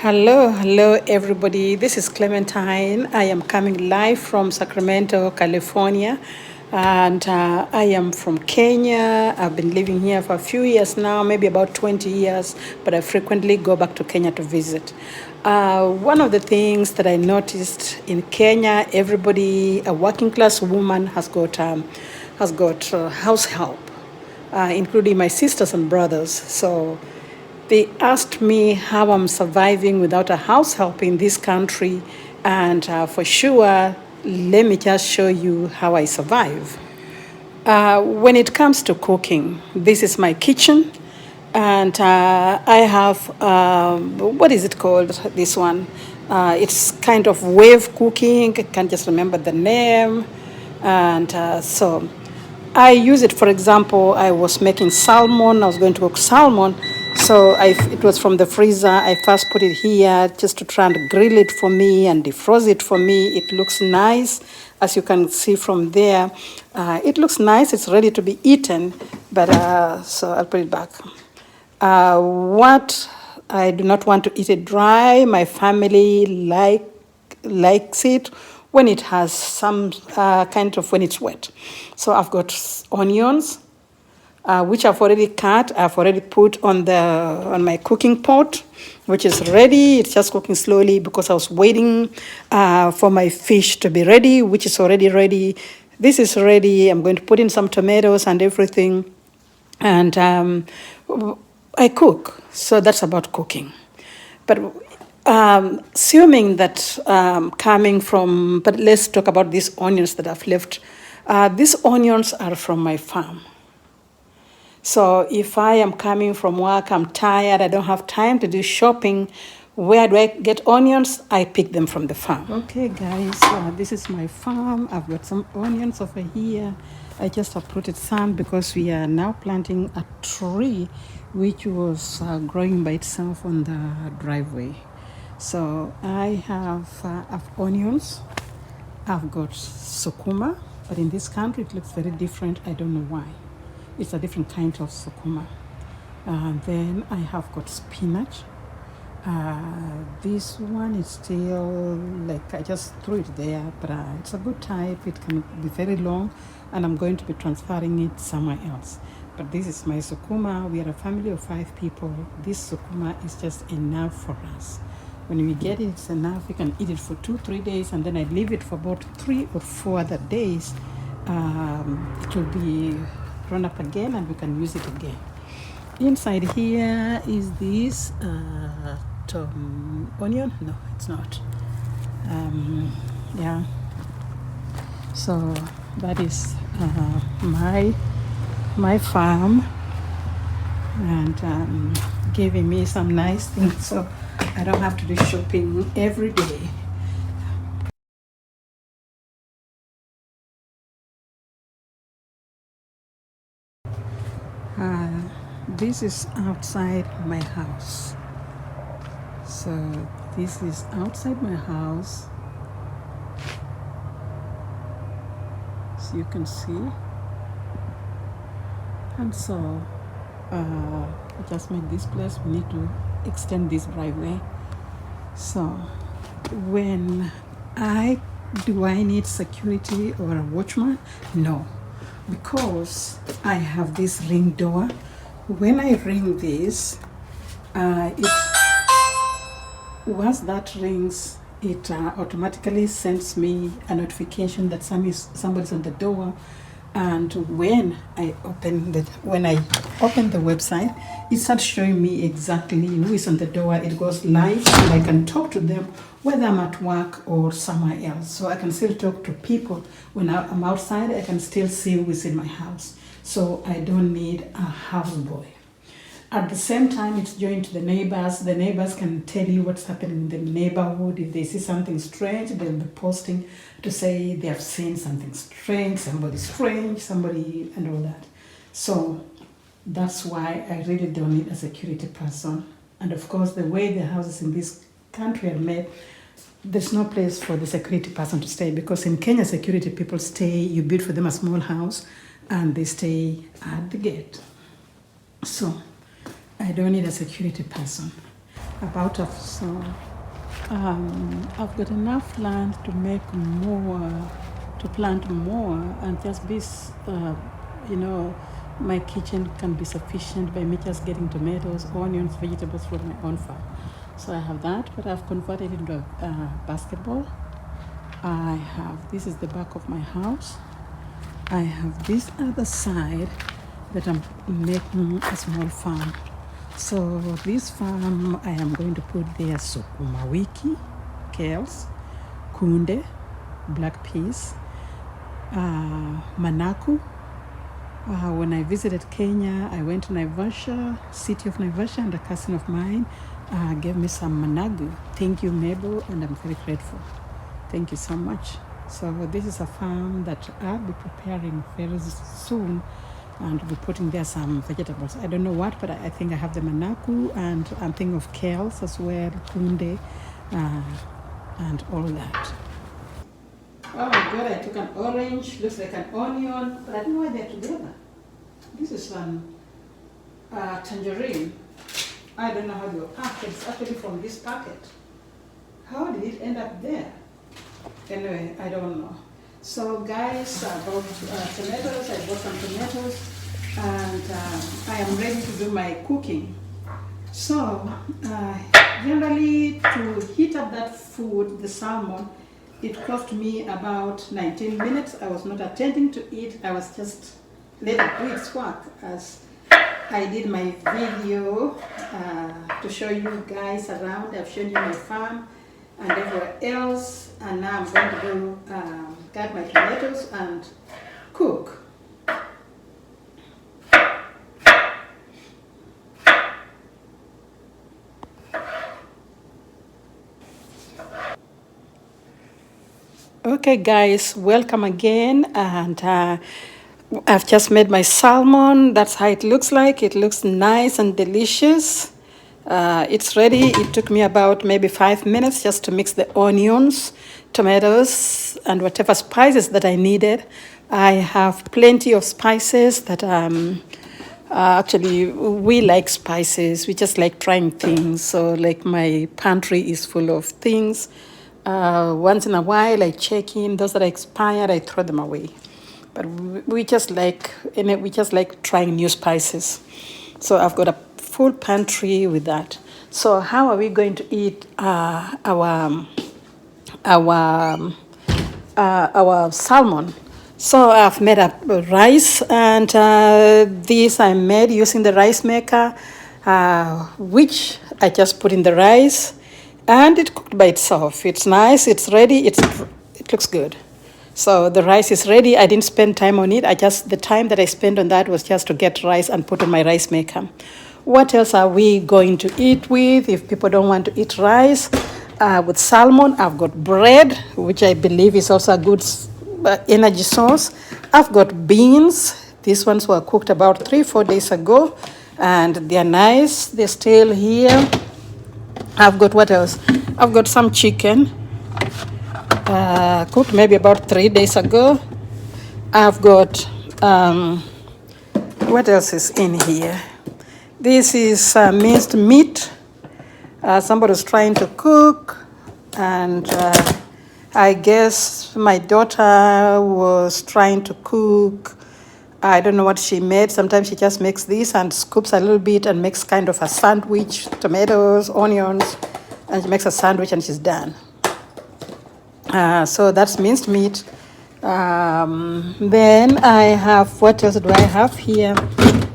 Hello, everybody. This is Clementine. I am coming live from Sacramento, California, and I am from Kenya. I've been living here for a few years now, maybe about 20 years, but I frequently go back to Kenya to visit. One of the things that I noticed in Kenya, everybody, a working class woman, has got house help, including my sisters and brothers. So they asked me how I'm surviving without a house help in this country, and for sure, let me just show you how I survive. When it comes to cooking, this is my kitchen, and I have, what is it called, this one? It's kind of wave cooking, I can't just remember the name, and so I use it. For example, I was making salmon. I was going to cook salmon. So it was from the freezer. I first put it here just to try and grill it for me and defrost it for me. It looks nice, as you can see from there. It looks nice. It's ready to be eaten. But so I'll put it back. What I do not want to eat it dry. My family likes it when it has some kind of, when it's wet. So I've got onions, which I've already cut. I've already put on my cooking pot, which is ready. It's just cooking slowly because I was waiting for my fish to be ready, which is already ready. This is ready. I'm going to put in some tomatoes and everything. And I cook. So that's about cooking. But assuming that coming from, but let's talk about these onions that I've left. These onions are from my farm. So if I am coming from work, I'm tired, I don't have time to do shopping, where do I get onions? I pick them from the farm. Okay, guys, this is my farm. I've got some onions over here. I just uprooted some because we are now planting a tree which was growing by itself on the driveway. So I have onions. I've got sukuma, but in this country it looks very different. I don't know why. It's a different kind of sukuma. Then I have got spinach. This one is still, like, I just threw it there, but it's a good type. It can be very long, and I'm going to be transferring it somewhere else. But this is my sukuma. We are a family of 5 people. This sukuma is just enough for us. When we get it, it's enough. We can eat it for 2-3 days, and then I leave it for about 3 or 4 other days. It will be grown up again, and we can use it again. Inside here is this onion. No, it's not. Yeah. So that is my farm, and giving me some nice things, so I don't have to do shopping every day. This is outside my house. So this is outside my house. So you can see. And so I just made this place. We need to extend this driveway. So when do I need security or a watchman? No, because I have this ring door. When I ring this, once that rings, it automatically sends me a notification that somebody's on the door. And when I open the website, it starts showing me exactly who is on the door. It goes live, and I can talk to them whether I'm at work or somewhere else. So I can still talk to people. When I'm outside, I can still see who is in my house. So I don't need a houseboy. At the same time, it's joined to the neighbors. The neighbors can tell you what's happening in the neighborhood. If they see something strange, they'll be posting to say they have seen something strange, somebody, and all that. So that's why I really don't need a security person. And of course, the way the houses in this country are made, there's no place for the security person to stay, because in Kenya, security people stay, you build for them a small house, and they stay at the gate. So I don't need a security person. about of so I've got enough land to make more, to plant more, and just this, you know, my kitchen can be sufficient by me just getting tomatoes, onions, vegetables from my own farm. So I have that, but I've converted it into a basketball. I have, this is the back of my house. I have this other side that I'm making a small farm. So this farm, I am going to put there sukuma wiki, kales, kunde, black peas, manaku. When I visited Kenya, I went to Naivasha, city of Naivasha, and a cousin of mine gave me some managu. Thank you, Mabel, and I'm very grateful. Thank you so much. So this is a farm that I'll be preparing very soon, and we'll be putting there some vegetables. I don't know what, but I think I have the manaku, and I'm thinking of kales as well, kunde, and all that. Oh my God, I took an orange, looks like an onion, but I don't know why they're together. This is tangerine. I don't know how they were packed. It's actually from this packet. How did it end up there? Anyway, I don't know. So guys, I bought tomatoes. I bought some tomatoes, and I am ready to do my cooking. So generally, to heat up that food, the salmon, it cost me about 19 minutes. I was not attending to it. I was just letting it do its work as I did my video to show you guys around. I've shown you my farm and everywhere else, and now I'm going to go cut my tomatoes and cook. Okay guys, welcome again, and I've just made my salmon. That's how it looks like. It looks nice and delicious. It's ready. It took me about maybe 5 minutes just to mix the onions, tomatoes, and whatever spices that I needed. I have plenty of spices that actually we like spices. We just like trying things. So like my pantry is full of things. Once in a while I check in. Those that are expired, I throw them away. But we just like trying new spices. So I've got a full pantry with that. So how are we going to eat our salmon? So I've made up rice, and this I made using the rice maker, which I just put in the rice, and it cooked by itself. It's nice. It's ready. It looks good. So the rice is ready. I didn't spend time on it. The time that I spent on that was just to get rice and put on my rice maker. What else are we going to eat with if people don't want to eat rice? With salmon, I've got bread, which I believe is also a good energy source. I've got beans. These ones were cooked about 3-4 days ago, and they're nice. They're still here. I've got what else? I've got some chicken. Cooked maybe about 3 days ago. I've got, what else is in here? This is minced meat. Somebody's trying to cook, and I guess my daughter was trying to cook. I don't know what she made. Sometimes she just makes this and scoops a little bit and makes kind of a sandwich, tomatoes, onions, and she makes a sandwich and she's done. So that's minced meat. Then I have, what else do I have here?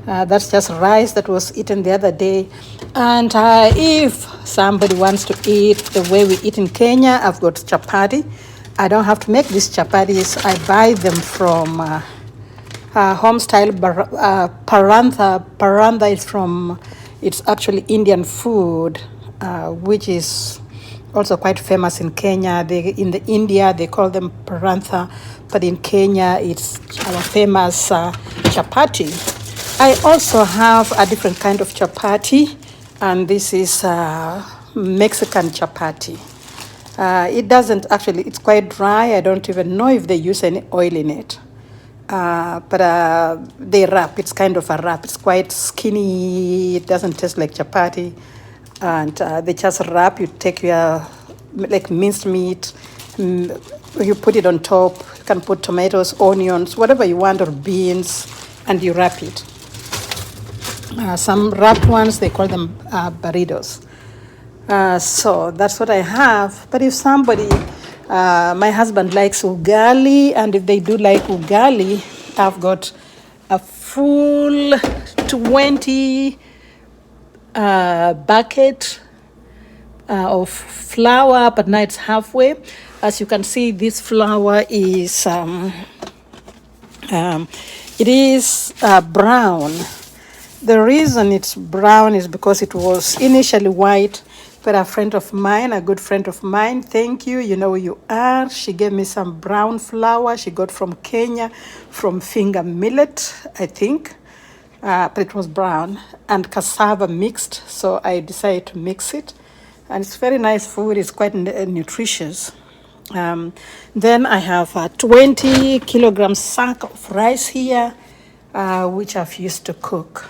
That's just rice that was eaten the other day. And if somebody wants to eat the way we eat in Kenya, I've got chapati. I don't have to make these chapatis. I buy them from home style parantha. Parantha is it's actually Indian food, which is also quite famous in Kenya. In India, they call them parantha, but in Kenya, it's our famous chapati. I also have a different kind of chapati, and this is Mexican chapati. It doesn't actually, it's quite dry. I don't even know if they use any oil in it. But they wrap, it's kind of a wrap. It's quite skinny, it doesn't taste like chapati. and they just wrap. You take your like minced meat, you put it on top. You can put tomatoes, onions, whatever you want, or beans, and you wrap it. Some wrapped ones, they call them burritos. So that's what I have. But if somebody, my husband likes ugali, and if they do like ugali, I've got a full 20 bucket of flour, but now it's halfway. As you can see, this flour is it is brown. The reason it's brown is because it was initially white, but a friend of mine, a good friend of mine, thank you, you know who you are, she gave me some brown flour she got from Kenya, from Finger Millet, I think, but it was brown, and cassava mixed, so I decided to mix it, and it's very nice food, it's quite nutritious. Then I have a 20 kilogram sack of rice here, which I've used to cook.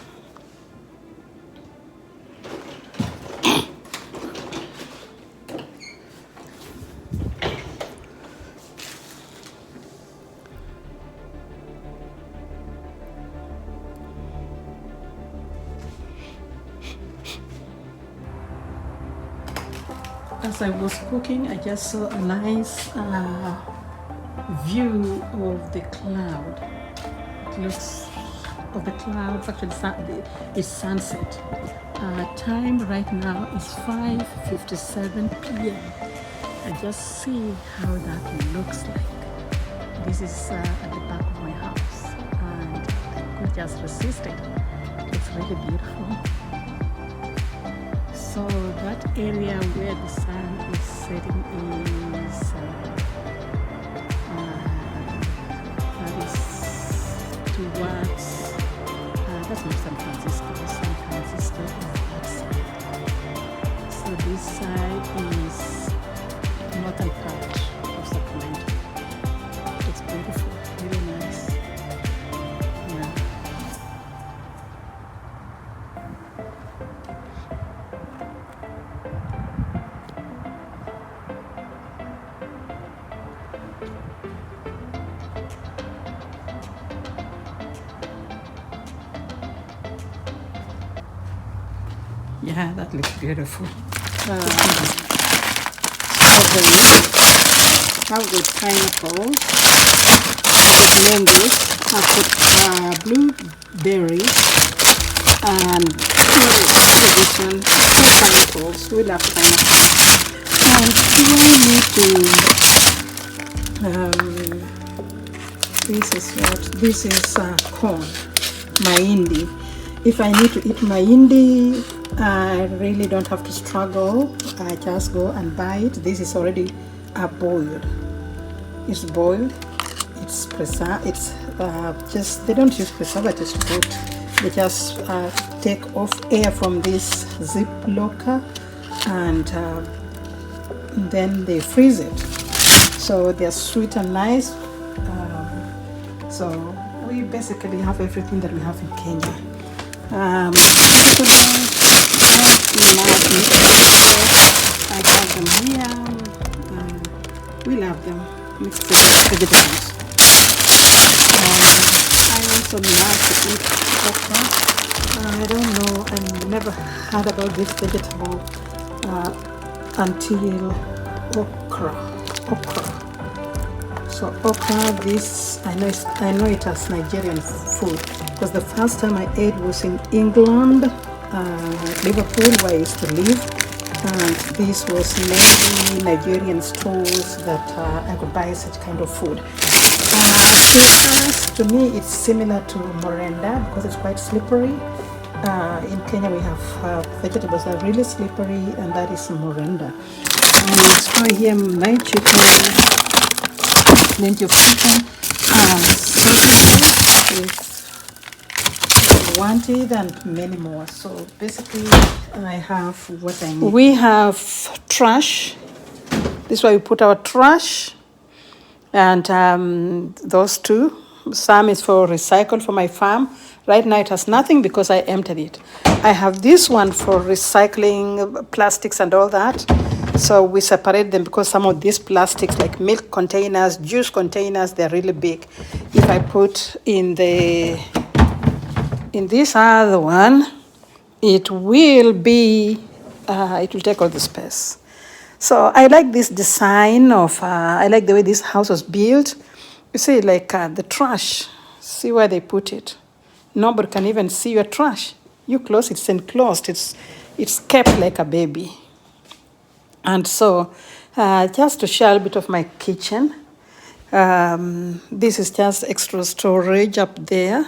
As I was cooking, I just saw a nice view of the cloud. It looks of the clouds, actually it's sunset. Time right now is 5:57 p.m. I just see how that looks like. This is at the back of my house, and I could just resist it. It's really beautiful. So that area where the sun is setting is that is towards that's not San Francisco. San Francisco is that side. So this side is northern part of Sacramento. It's beautiful, really nice. Yeah. Yeah, that looks beautiful. Strawberries. I've got pineapples. Mangoes. I've got blueberries and addition pineapples. We love pineapples. And do I need to? This is what? This is corn, mahindi. If I need to eat mahindi, I really don't have to struggle. I just go and buy it. This is already boiled. It's boiled. It's preserved. It's just, they don't use preservatives to put. They just take off air from this zip locker, and then they freeze it. So they're sweet and nice. So we basically have everything that we have in Kenya. I have them here. We love them, mixed vegetables. I also love to eat okra. I don't know, I never heard about this vegetable until okra. So okra, this I know it as Nigerian food, because the first time I ate was in England, Liverpool, where I used to live, and this was mainly Nigerian stores that I could buy such kind of food. To me, it's similar to morenda because it's quite slippery. In Kenya, we have vegetables that are really slippery, and that is morenda. And store here my chicken, plenty of chicken, sausages, wanted, and many more. So basically I have what I need. We have trash. This is where we put our trash, and those two. Some is for recycle for my farm, Right now it has nothing because I emptied it. I have this one for recycling plastics and all that. So we separate them because some of these plastics, like milk containers, juice containers, they're really big. If I put in this other one, it will take all the space. So I like this design of, I like the way this house was built. You see, like the trash, see where they put it. Nobody can even see your trash. You close it, it's enclosed, it's kept like a baby. And so, just to share a bit of my kitchen, this is just extra storage up there.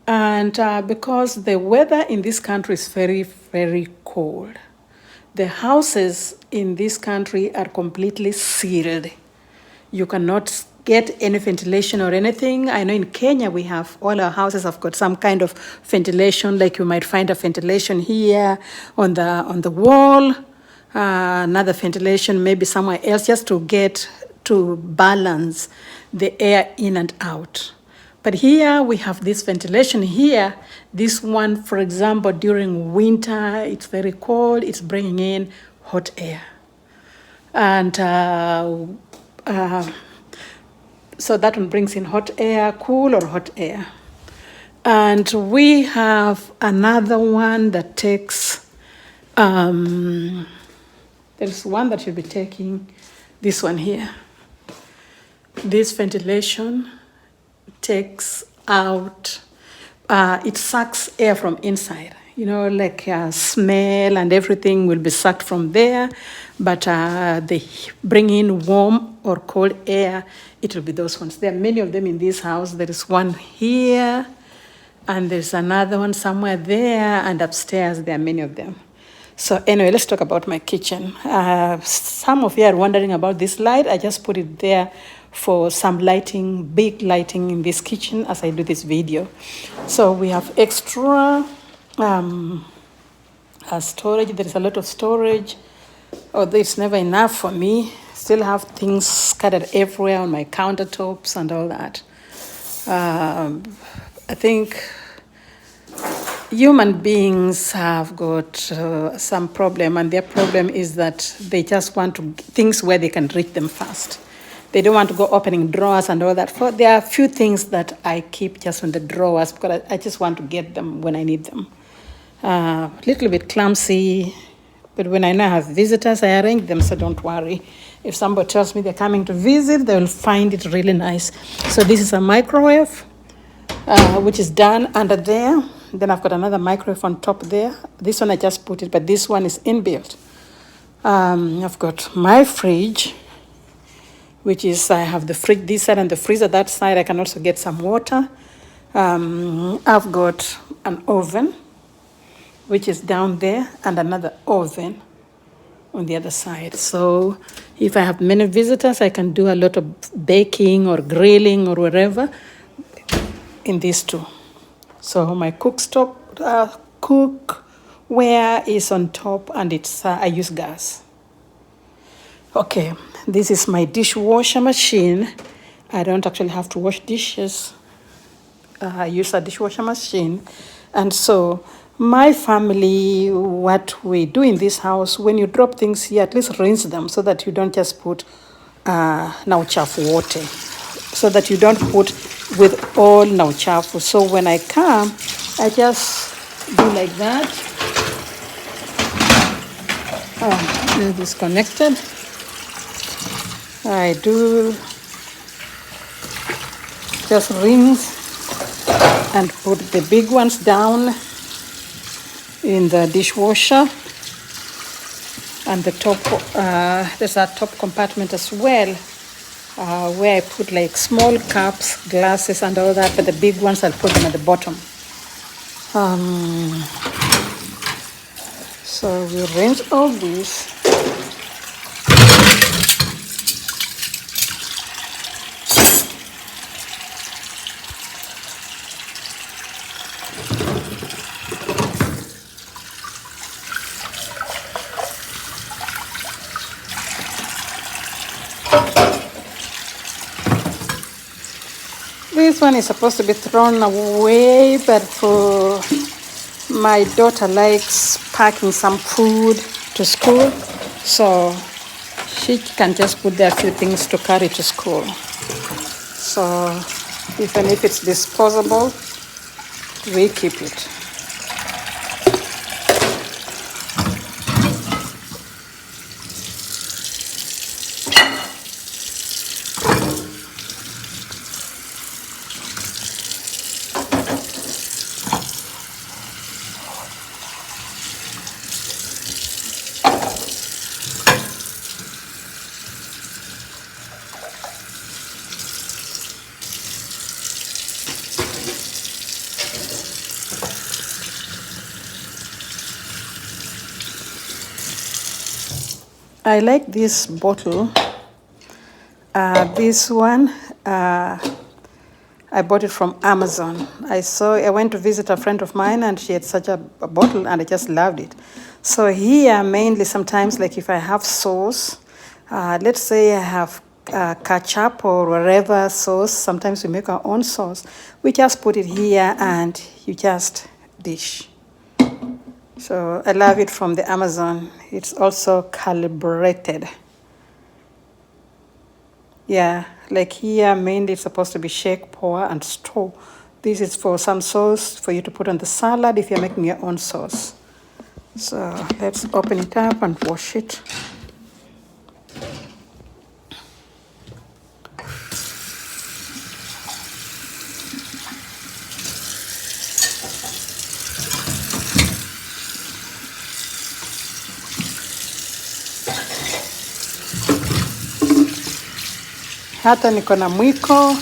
And because the weather in this country is very, very cold, the houses in this country are completely sealed. You cannot get any ventilation or anything. I know in Kenya we have, all our houses have got some kind of ventilation, like you might find a ventilation here on the wall, another ventilation maybe somewhere else, just to balance the air in and out. But here we have this ventilation here. This one, for example, during winter, it's very cold, it's bringing in hot air. And so that one brings in hot air, cool or hot air. And we have another one that takes, there's one that should be taking this one here. This ventilation takes out, it sucks air from inside. Like smell and everything will be sucked from there, but they bring in warm or cold air, it will be those ones. There are many of them in this house. There is one here, and there's another one somewhere there, and upstairs there are many of them. So anyway, let's talk about my kitchen. Some of you are wondering about this light. I just put it there for some lighting, big lighting in this kitchen as I do this video. So we have extra storage. There is a lot of storage, although it's never enough for me. Still have things scattered everywhere on my countertops and all that. I think human beings have got some problem, and their problem is that they just want things where they can reach them fast. They don't want to go opening drawers and all that. There are a few things that I keep just on the drawers because I just want to get them when I need them. A little bit clumsy, but when I know I have visitors, I arrange them, so don't worry. If somebody tells me they're coming to visit, they'll find it really nice. So this is a microwave, which is done under there. Then I've got another microwave on top there. This one I just put it, but this one is inbuilt. I've got my fridge, which is, I have the fridge this side and the freezer that side. I can also get some water. I've got an oven, which is down there, and another oven on the other side. So if I have many visitors, I can do a lot of baking or grilling or whatever in these two. So my cookware is on top, and I use gas. Okay, this is my dishwasher machine. I don't actually have to wash dishes. I use a dishwasher machine. And so my family, what we do in this house, when you drop things here, at least rinse them so that you don't just put na uchafu water, so that you don't put with all na uchafu. So when I come, I just do like that. This is connected. I do just rinse and put the big ones down in the dishwasher, and the top, there's a top compartment as well, where I put like small cups, glasses and all that, but the big ones I'll put them at the bottom. So we rinse all these. one is supposed to be thrown away, but for my daughter likes packing some food to school, so she can just put there a few things to carry to school. So even if it's disposable, we keep it. I like this bottle. This one, I bought it from Amazon. I went to visit a friend of mine and she had such a bottle and I just loved it. So here, mainly sometimes, like if I have sauce, let's say I have ketchup or whatever sauce, sometimes we make our own sauce. We just put it here and you just dish. So I love it from the Amazon. It's also calibrated. Yeah, like here, mainly it's supposed to be shake, pour, and stir. This is for some sauce for you to put on the salad if you're making your own sauce. So let's open it up and wash it. Hata niko na mwiko.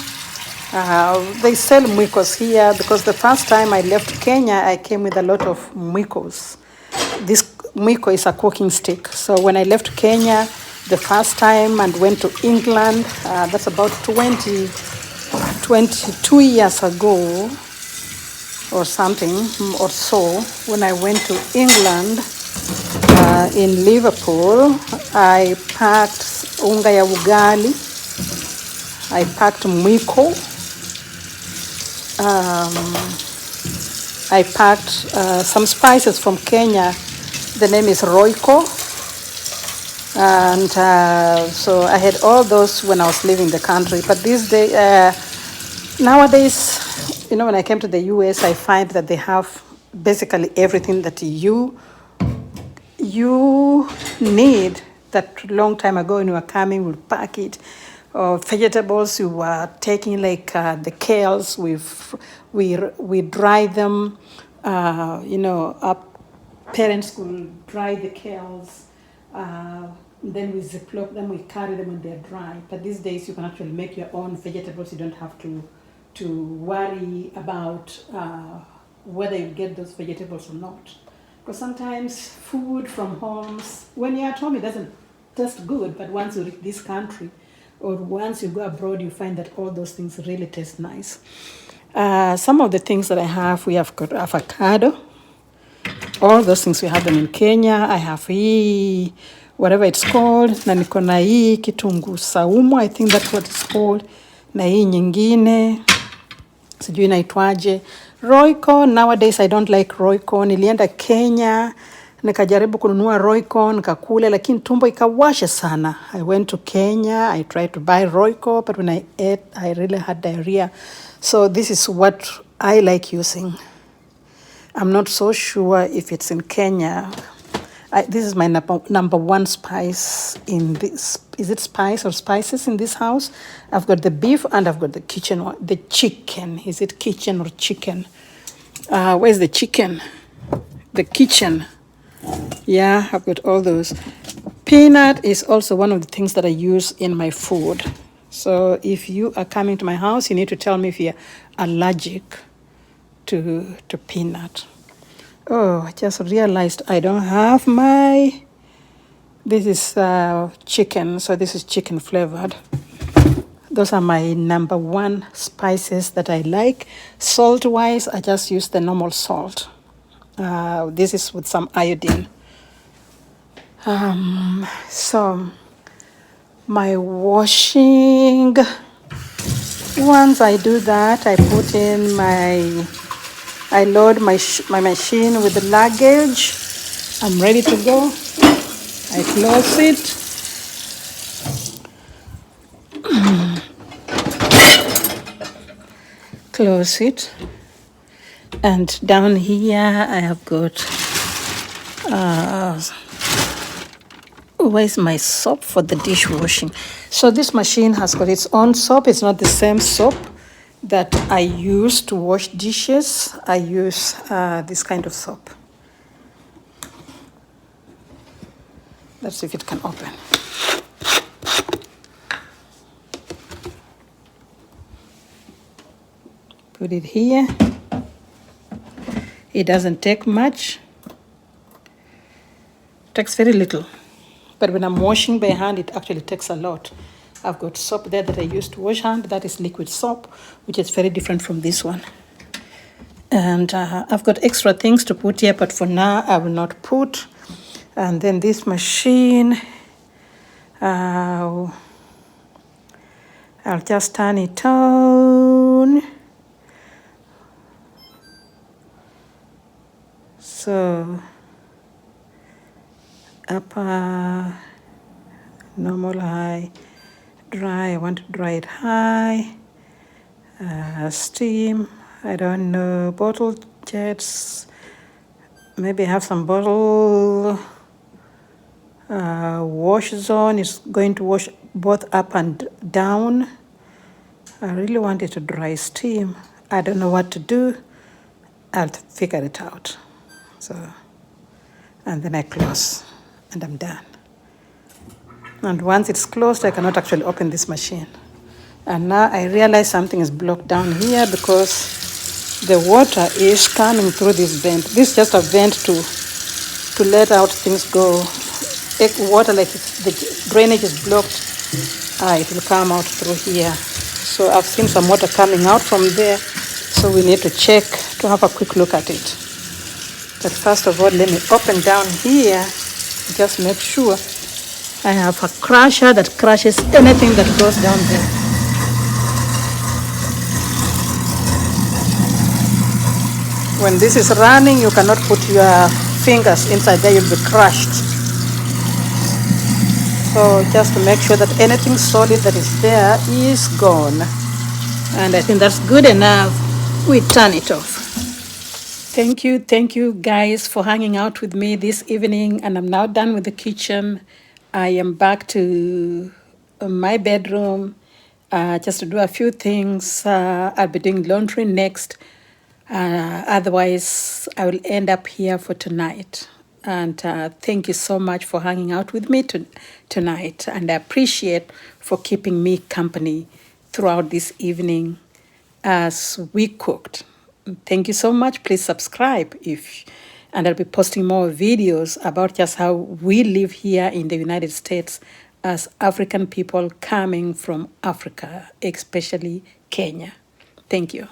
They sell mwikos here because the first time I left Kenya, I came with a lot of mwikos. This mwiko is a cooking stick. So when I left Kenya the first time and went to England, that's about 22 years ago or something or so, when I went to England in Liverpool, I packed unga ya ugali. I packed mwiko. I packed some spices from Kenya. The name is Royco. And so I had all those when I was leaving the country. But these days, nowadays, when I came to the US, I find that they have basically everything that you need. That long time ago when you were coming, we'll pack it. Vegetables, you were taking like the kales, we dry them, our parents could dry the kales, then we ziploc them, we carry them when they're dry. But these days you can actually make your own vegetables. You don't have to worry about whether you get those vegetables or not. Because sometimes food from homes, when you're at home, it doesn't taste good, but once you reach this country, or once you go abroad, you find that all those things really taste nice. Some of the things that I have, we have got avocado. All those things, we have them in Kenya. I have whatever it's called. Na niko na kitunguu saumu, I think that's what it's called. Na nyingine, sijui inaitwaje. Royco, nowadays I don't like Royco. Nilienda Kenya, nikajaribu kununua Royco, nikakula, lakini tumbo ikawasha sana. I went to Kenya, I tried to buy Royco, but when I ate, I really had diarrhea. So this is what I like using. I'm not so sure if it's in Kenya. This is my number one spice in this. Is it spice or spices in this house? I've got the beef and I've got the chicken. Is it kitchen or chicken? Where's the chicken? The kitchen. Yeah, I've got all those. Peanut is also one of the things that I use in my food. So if you are coming to my house, you need to tell me if you're allergic to peanut. Oh, I just realized I don't have this is chicken, so this is chicken flavored. Those are my number one spices that I like. Salt-wise, I just use the normal salt. This is with some iodine. So my washing Once I do that, I put in I load my machine with the luggage. I'm ready to go. I close it. Close it. And down here I have got, where's my soap for the dishwashing? So this machine has got its own soap. It's not the same soap that I use to wash dishes. I use this kind of soap. Let's see if it can open. Put it here. It doesn't take much. It takes very little. But when I'm washing by hand, it actually takes a lot. I've got soap there that I use to wash hand. That is liquid soap, which is very different from this one. And I've got extra things to put here, but for now, I will not put. And then this machine, I'll just turn it on. So, upper, normal, high, dry. I want to dry it high. Steam, I don't know. Bottle jets, maybe have some bottle. Wash zone is going to wash both up and down. I really want it to dry steam. I don't know what to do. I'll figure it out. So, and then I close and I'm done. And once it's closed, I cannot actually open this machine. And now I realize something is blocked down here because the water is coming through this vent. This is just a vent to let out things go. Water, like the drainage is blocked, it will come out through here. So I've seen some water coming out from there. So we need to check to have a quick look at it. But first of all, let me open down here. Just make sure I have a crusher that crushes anything that goes down there. When this is running, you cannot put your fingers inside there, you'll be crushed. So just to make sure that anything solid that is there is gone. And I think that's good enough. We turn it off. Thank you guys for hanging out with me this evening. And I'm now done with the kitchen. I am back to my bedroom just to do a few things. I'll be doing laundry next. Otherwise, I will end up here for tonight. And thank you so much for hanging out with me tonight. And I appreciate for keeping me company throughout this evening as we cooked. Thank you so much. Please subscribe and I'll be posting more videos about just how we live here in the United States as African people coming from Africa, especially Kenya. Thank you.